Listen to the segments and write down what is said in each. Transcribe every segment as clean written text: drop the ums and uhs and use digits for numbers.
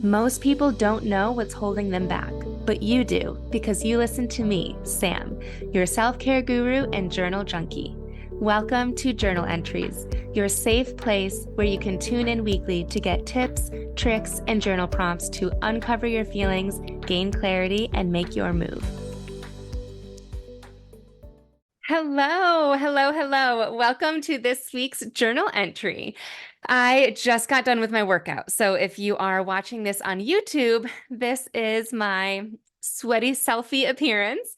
Most people don't know what's holding them back, but you do because you listen to me, Sam, your self-care guru and journal junkie. Welcome to Journal Entries, your safe place where you can tune in weekly to get tips, tricks, and journal prompts to uncover your feelings, gain clarity, and make your move. Hello, hello, hello. Welcome to this week's journal entry. I just got done with my workout. So if you are watching this on YouTube, this is my sweaty selfie appearance.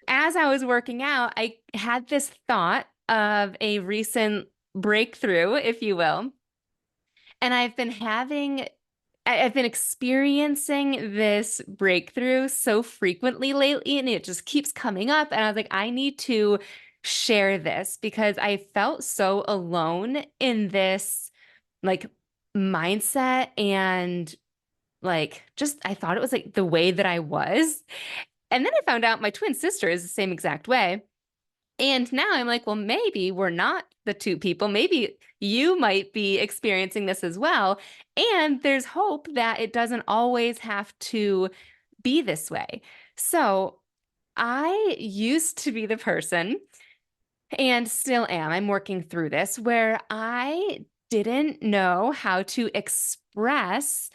As I was working out, I had this thought of a recent breakthrough, if you will. And I've been experiencing this breakthrough so frequently lately, and it just keeps coming up. And I was like, I need to share this because I felt so alone in this like mindset and like just I thought it was like the way that I was. And then I found out my twin sister is the same exact way. And now I'm like, well, maybe we're not the two people. Maybe you might be experiencing this as well. And there's hope that it doesn't always have to be this way. So I used to be the person, and still am, I'm working through this, where I didn't know how to express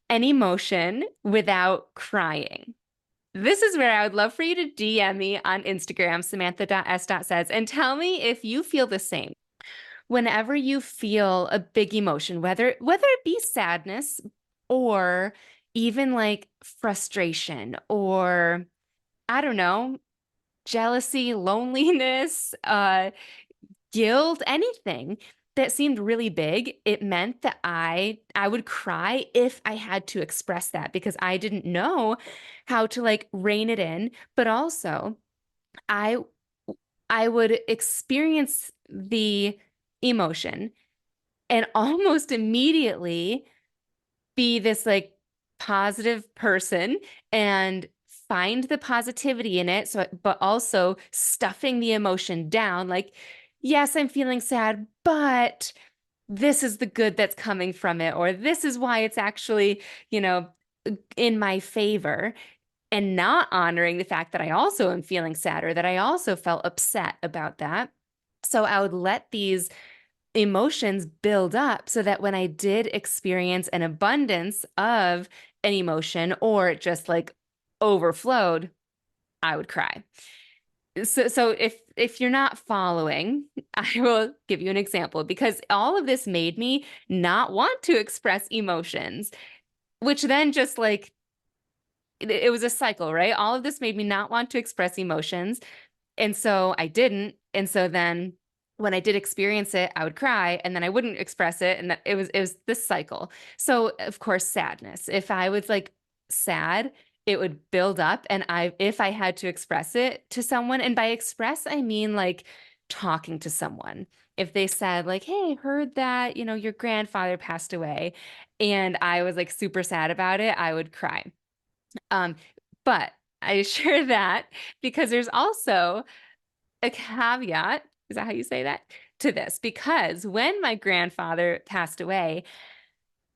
an emotion without crying. This is where I would love for you to DM me on Instagram, samantha.s.says, and tell me if you feel the same. Whenever you feel a big emotion, whether it be sadness or even like frustration or I don't know, jealousy, loneliness, guilt, anything that seemed really big, it meant that I would cry if I had to express that because I didn't know how to like rein it in, but also I I would experience the emotion and almost immediately be this like positive person and find the positivity in it. So, but also stuffing the emotion down. Like, yes, I'm feeling sad, but this is the good that's coming from it, or this is why it's actually, in my favor, and not honoring the fact that I also am feeling sad or that I also felt upset about that. So I would let these emotions build up so that when I did experience an abundance of an emotion or it just like overflowed, I would cry. So if you're not following, I will give you an example because all of this made me not want to express emotions, which then just like it was a cycle, right? All of this made me not want to express emotions. And so I didn't. And so then when I did experience it, I would cry and then I wouldn't express it. And that it was this cycle. So of course, sadness. If I was like sad, it would build up. And if I had to express it to someone, and by express, I mean like talking to someone. If they said like, hey, heard that, your grandfather passed away, and I was like super sad about it, I would cry. Um, but I share that because there's also a caveat, is that how you say that? To this, because when my grandfather passed away,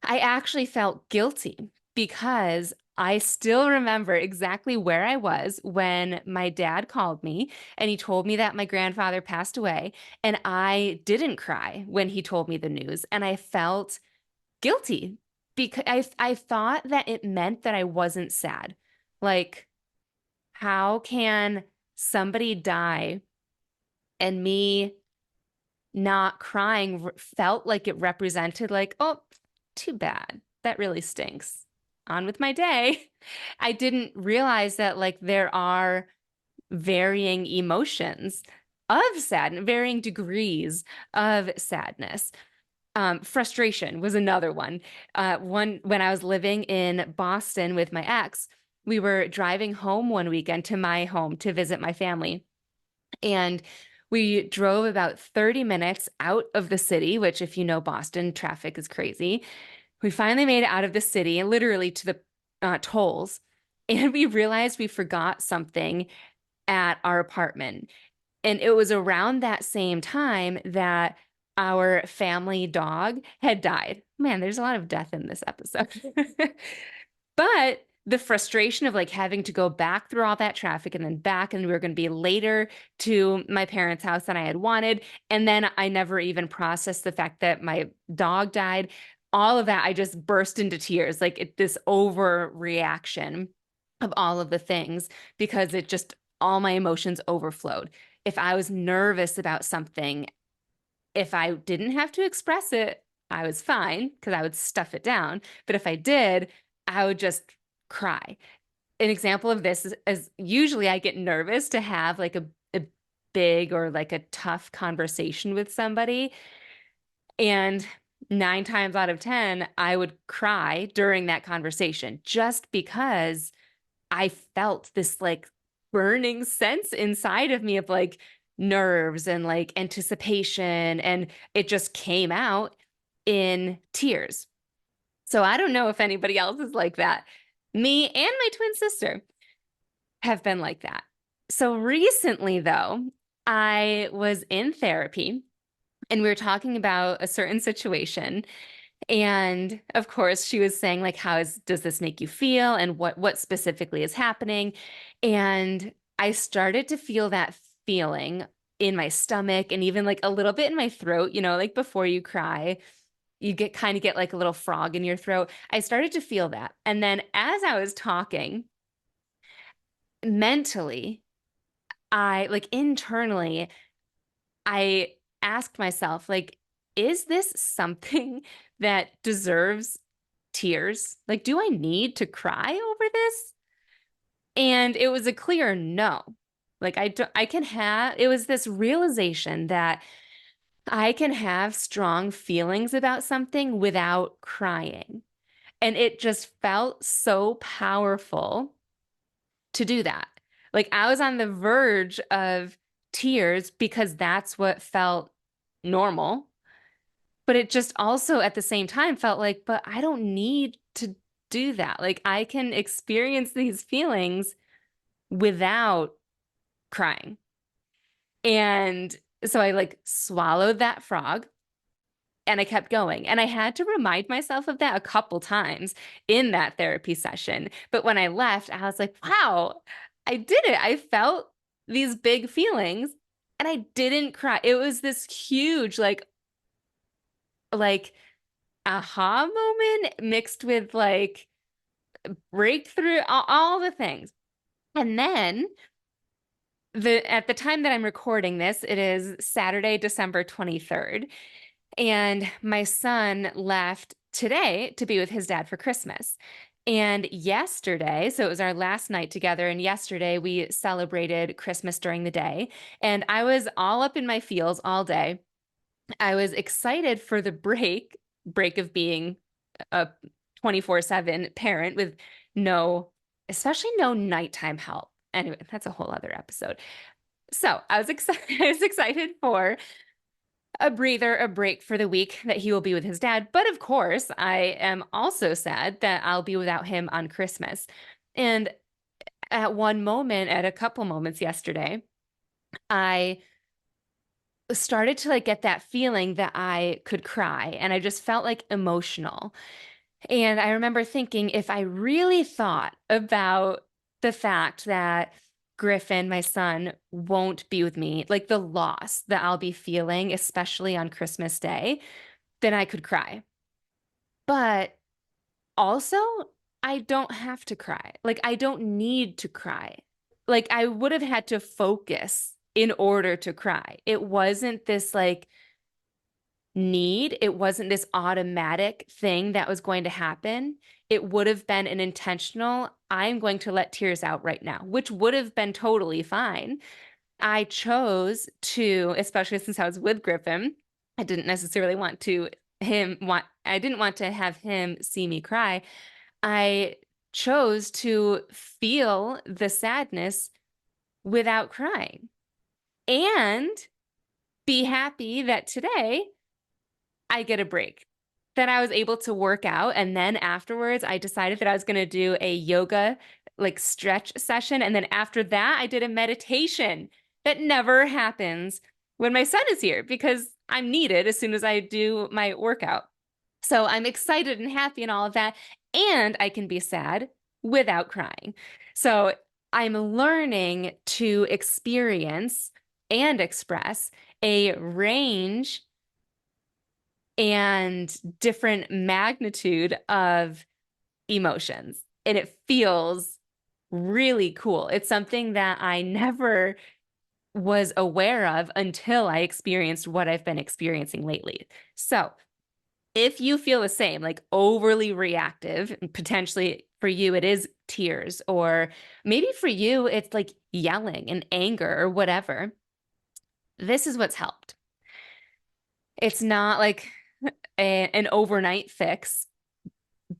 I actually felt guilty because I still remember exactly where I was when my dad called me and he told me that my grandfather passed away. And I didn't cry when he told me the news. And I felt guilty because I thought that it meant that I wasn't sad. Like, how can somebody die and me not crying felt like it represented like, oh, too bad. That really stinks. On with my day. I didn't realize that like there are varying emotions of sadness, varying degrees of sadness. Frustration was another one. One when I was living in Boston with my ex, we were driving home one weekend to my home to visit my family. And we drove about 30 minutes out of the city, which, if you know Boston, traffic is crazy. We finally made it out of the city and literally to the tolls. And we realized we forgot something at our apartment. And it was around that same time that our family dog had died. Man, there's a lot of death in this episode. But the frustration of like having to go back through all that traffic and then back, and we were going to be later to my parents' house than I had wanted. And then I never even processed the fact that my dog died. All of that, I just burst into tears, like this overreaction of all of the things because it just, all my emotions overflowed. If I was nervous about something, if I didn't have to express it, I was fine because I would stuff it down. But if I did, I would just cry. An example of this is usually I get nervous to have like a big or like a tough conversation with somebody. And 9 times out of 10, I would cry during that conversation just because I felt this like burning sense inside of me of like nerves and like anticipation. And it just came out in tears. So I don't know if anybody else is like that. Me and my twin sister have been like that. So recently, though, I was in therapy and we were talking about a certain situation. And of course, she was saying, like, does this make you feel? And what specifically is happening? And I started to feel that feeling in my stomach and even like a little bit in my throat, like before you cry, you get like a little frog in your throat. I started to feel that. And then as I was talking, mentally, I like internally, I asked myself, like, is this something that deserves tears? Like, do I need to cry over this? And it was a clear no. Like, I can have, it was this realization that I can have strong feelings about something without crying. And it just felt so powerful to do that. Like I was on the verge of tears because that's what felt normal. But it just also at the same time felt like, but I don't need to do that. Like I can experience these feelings without crying. And so I like swallowed that frog and I kept going. And I had to remind myself of that a couple times in that therapy session. But when I left, I was like, wow, I did it. I felt these big feelings and I didn't cry. It was this huge, like aha moment mixed with like breakthrough, all the things. And then at the time that I'm recording this, it is Saturday, December 23rd. And my son left today to be with his dad for Christmas. And yesterday, so it was our last night together, and yesterday we celebrated Christmas during the day. And I was all up in my feels all day. I was excited for the break of being a 24/7 parent with especially no nighttime help. Anyway, that's a whole other episode. So I was excited. I was excited for a breather, a break for the week that he will be with his dad. But of course, I am also sad that I'll be without him on Christmas. And at a couple moments yesterday, I started to like get that feeling that I could cry and I just felt like emotional. And I remember thinking if I really thought about the fact that Griffin, my son, won't be with me, like the loss that I'll be feeling, especially on Christmas Day, then I could cry. But also, I don't have to cry. Like, I don't need to cry. Like, I would have had to focus in order to cry. It wasn't this like need. It wasn't this automatic thing that was going to happen. It would have been an intentional, I'm going to let tears out right now, which would have been totally fine. I chose to, especially since I was with Griffin, I didn't necessarily I didn't want to have him see me cry. I chose to feel the sadness without crying and be happy that today I get a break, that I was able to work out. And then afterwards, I decided that I was going to do a yoga like stretch session. And then after that, I did a meditation that never happens when my son is here because I'm needed as soon as I do my workout. So I'm excited and happy and all of that. And I can be sad without crying. So I'm learning to experience and express a range and different magnitude of emotions. And it feels really cool. It's something that I never was aware of until I experienced what I've been experiencing lately. So, if you feel the same, like overly reactive, potentially for you, it is tears, or maybe for you, it's like yelling and anger or whatever, this is what's helped. It's not like an overnight fix,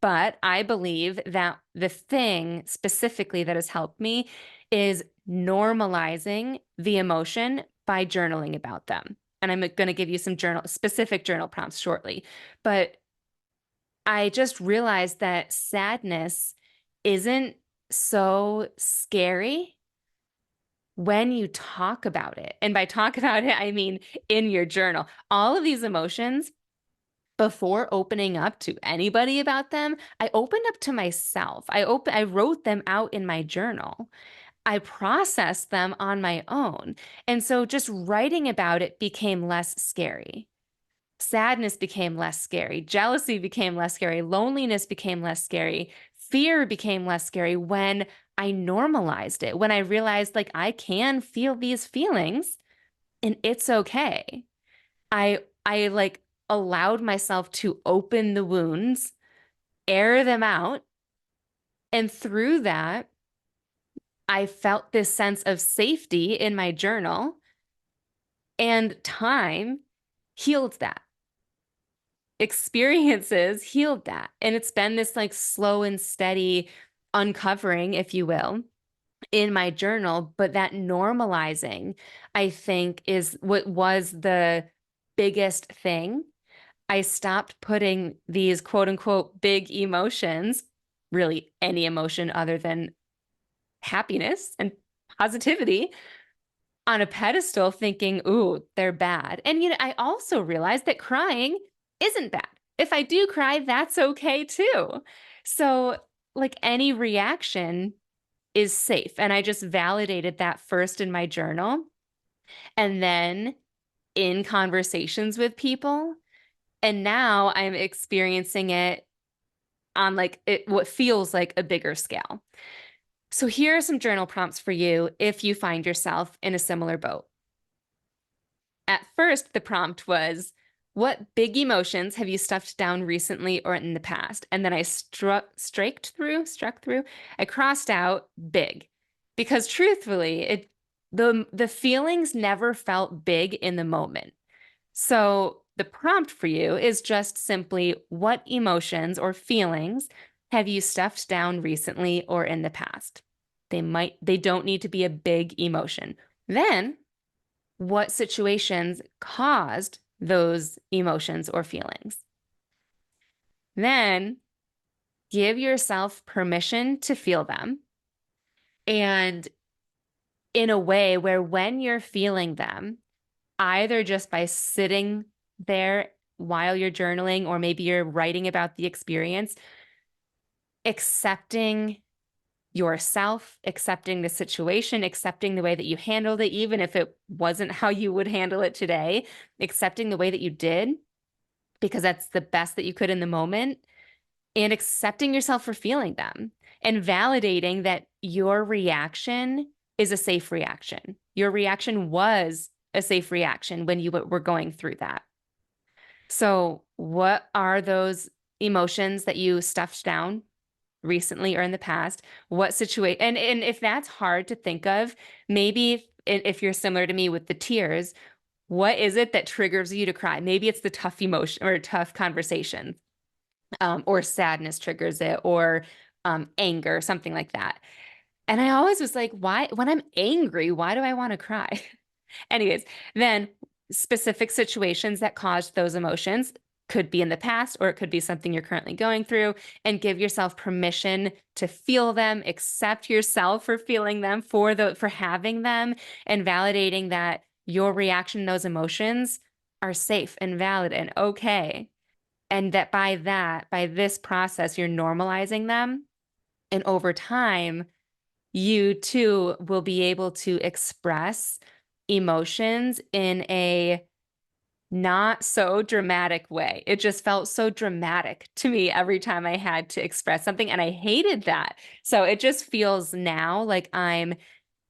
but I believe that the thing specifically that has helped me is normalizing the emotion by journaling about them. And I'm going to give you some specific journal prompts shortly. But I just realized that sadness isn't so scary when you talk about it. And by talk about it, I mean in your journal. All of these emotions, before opening up to anybody about them, I opened up to myself. I wrote them out in my journal. I processed them on my own. And so just writing about it became less scary. Sadness became less scary. Jealousy became less scary. Loneliness became less scary. Fear became less scary when I normalized it, when I realized like I can feel these feelings and it's okay. I like allowed myself to open the wounds, air them out, and through that, I felt this sense of safety in my journal, and time healed that. Experiences healed that. And it's been this like slow and steady uncovering, if you will, in my journal. But that normalizing, I think, is what was the biggest thing. I stopped putting these quote unquote big emotions, really any emotion other than happiness and positivity, on a pedestal thinking, ooh, they're bad. And I also realized that crying isn't bad. If I do cry, that's okay too. So, like any reaction is safe. And I just validated that first in my journal and then in conversations with people. And now I'm experiencing it on what feels like a bigger scale. So here are some journal prompts for you if you find yourself in a similar boat. At first, the prompt was, what big emotions have you stuffed down recently or in the past? And then I struck through, I crossed out big because truthfully, the feelings never felt big in the moment. So the prompt for you is just simply, what emotions or feelings have you stuffed down recently or in the past? They don't need to be a big emotion. Then what situations caused those emotions or feelings. Then give yourself permission to feel them, and in a way where when you're feeling them, either just by sitting there while you're journaling, or maybe you're writing about the experience, accepting yourself, accepting the situation, accepting the way that you handled it, even if it wasn't how you would handle it today, accepting the way that you did, because that's the best that you could in the moment, and accepting yourself for feeling them and validating that your reaction is a safe reaction. Your reaction was a safe reaction when you were going through that. So, what are those emotions that you stuffed down recently or in the past? What situation? And if that's hard to think of, maybe if you're similar to me with the tears, what is it that triggers you to cry? Maybe it's the tough emotion or tough conversation, or sadness triggers it, or anger, something like that. And I always was like, why, when I'm angry, why do I want to cry? Anyways, then specific situations that caused those emotions could be in the past, or it could be something you're currently going through, and give yourself permission to feel them, accept yourself for feeling them, for having them, and validating that your reaction to those emotions are safe and valid and okay. And that by this process, you're normalizing them. And over time, you too will be able to express emotions in a not so dramatic way. It just felt so dramatic to me every time I had to express something, and I hated that. So it just feels now like I'm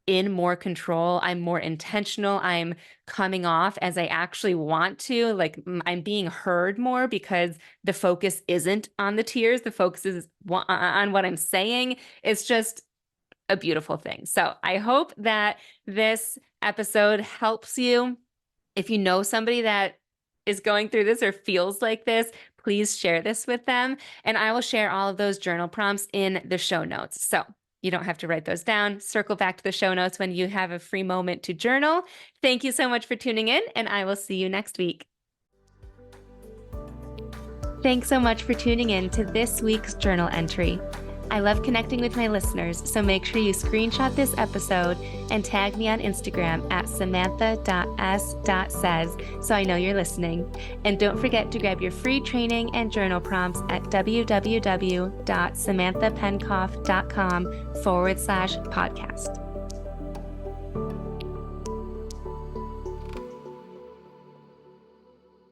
in more control. I'm more intentional. I'm coming off as I actually want to. Like I'm being heard more because the focus isn't on the tears. The focus is on what I'm saying. It's just a beautiful thing. So I hope that this episode helps you. If you know somebody that is going through this or feels like this, please share this with them. And I will share all of those journal prompts in the show notes. So you don't have to write those down. Circle back to the show notes when you have a free moment to journal. Thank you so much for tuning in, and I will see you next week. Thanks so much for tuning in to this week's journal entry. I love connecting with my listeners, so make sure you screenshot this episode and tag me on Instagram at samantha.s.says so I know you're listening. And don't forget to grab your free training and journal prompts at www.samanthapenkoff.com/podcast.